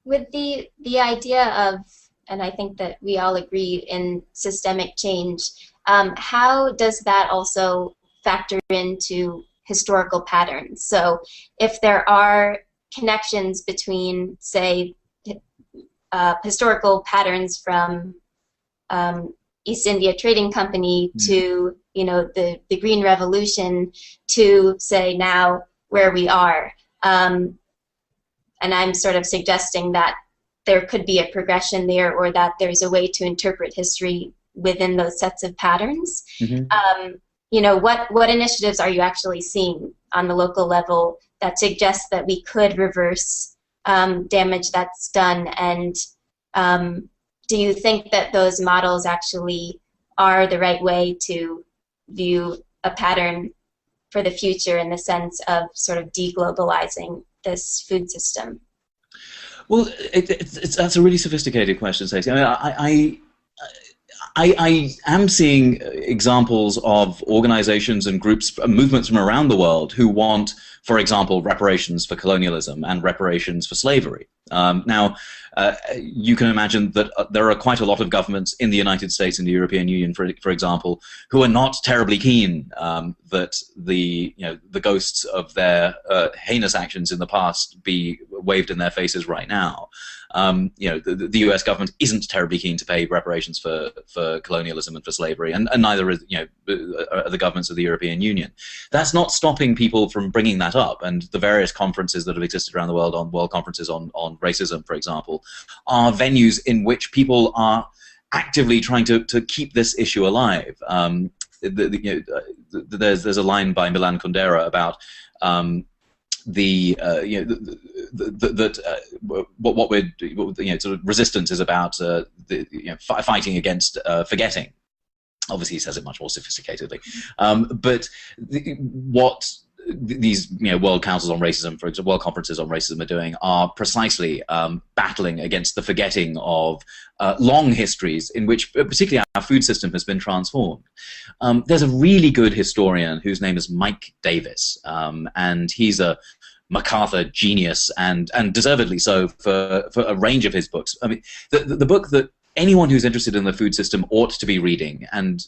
With the idea of, and I think that we all agree in systemic change, how does that also factor into historical patterns? So if there are connections between, say, historical patterns from East India Trading Company to, you know, the Green Revolution to, say, now where we are. And I'm sort of suggesting that there could be a progression there, or that there's a way to interpret history within those sets of patterns. You know, what initiatives are you actually seeing on the local level that suggest that we could reverse damage that's done? And do you think that those models actually are the right way to view a pattern for the future in the sense of sort of deglobalizing this food system? Well, that's a really sophisticated question, Stacey. I mean, I am seeing examples of organizations and groups, movements from around the world who want, for example, reparations for colonialism and reparations for slavery. Now, you can imagine that there are quite a lot of governments in the United States and the European Union, for example, who are not terribly keen that the ghosts of their heinous actions in the past be waved in their faces right now. The U.S. government isn't terribly keen to pay reparations for colonialism and for slavery, and neither is are the governments of the European Union. That's not stopping people from bringing that up, and the various conferences that have existed around the world, on world conferences on racism, for example, are venues in which people are actively trying to keep this issue alive. There's a line by Milan Kundera about sort of resistance is about fighting against forgetting. Obviously, he says it much more sophisticatedly, but what these world councils on racism, for example, world conferences on racism, are doing are precisely battling against the forgetting of long histories in which particularly our food system has been transformed. There's a really good historian whose name is Mike Davis, and he's a MacArthur genius, and deservedly so for a range of his books. I mean, the book that anyone who's interested in the food system ought to be reading, and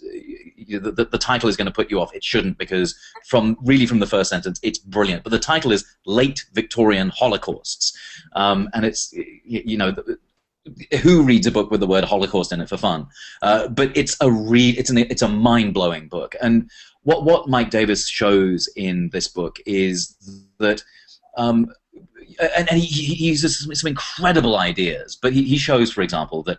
the title is going to put you off. It shouldn't, because from the first sentence, it's brilliant. But the title is Late Victorian Holocausts, and it's, who reads a book with the word Holocaust in it for fun? But it's a mind-blowing book. And what Mike Davis shows in this book is that. And he uses some incredible ideas, but he shows, for example, that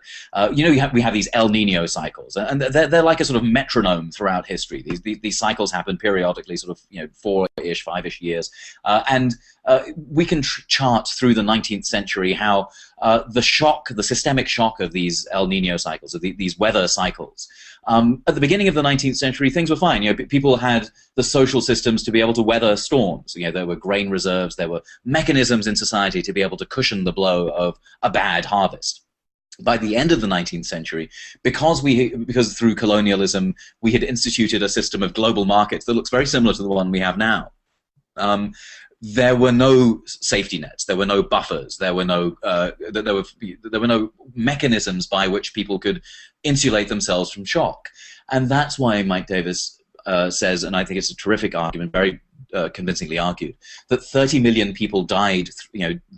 we have these El Nino cycles, and they're like a sort of metronome throughout history. These cycles happen periodically, sort of 4-ish, 5-ish years, and we can chart through the 19th century how the systemic shock of these El Nino cycles, of these weather cycles. At the beginning of the 19th century, things were fine. People had the social systems to be able to weather storms. There were grain reserves, there were mechanisms in society to be able to cushion the blow of a bad harvest. By the end of the 19th century, because through colonialism we had instituted a system of global markets that looks very similar to the one we have now. There were no safety nets. There were no buffers. There were no mechanisms by which people could insulate themselves from shock. And that's why Mike Davis says, and I think it's a terrific argument, very convincingly argued, that 30 million people died,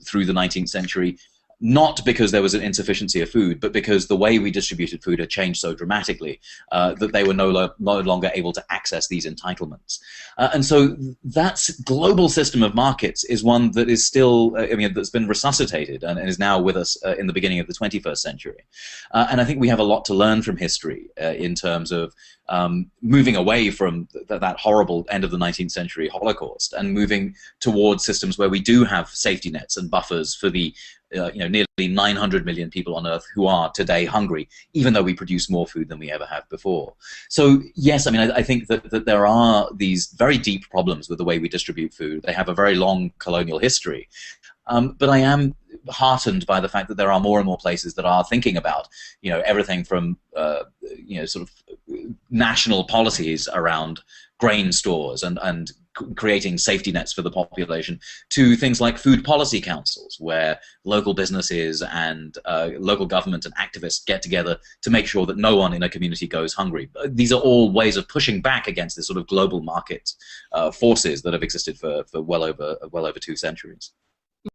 through the 19th century, not because there was an insufficiency of food, but because the way we distributed food had changed so dramatically that they were no longer able to access these entitlements. And so that global system of markets is one that is still, that's been resuscitated and is now with us in the beginning of the 21st century. And I think we have a lot to learn from history in terms of moving away from that horrible end of the 19th century Holocaust and moving towards systems where we do have safety nets and buffers for the nearly 900 million people on Earth who are today hungry, even though we produce more food than we ever have before. So yes, I think that there are these very deep problems with the way we distribute food. They have a very long colonial history. But I am heartened by the fact that there are more and more places that are thinking about, everything from, sort of national policies around grain stores and creating safety nets for the population, to things like food policy councils, where local businesses and local government and activists get together to make sure that no one in a community goes hungry. These are all ways of pushing back against this sort of global market forces that have existed for well over 2 centuries.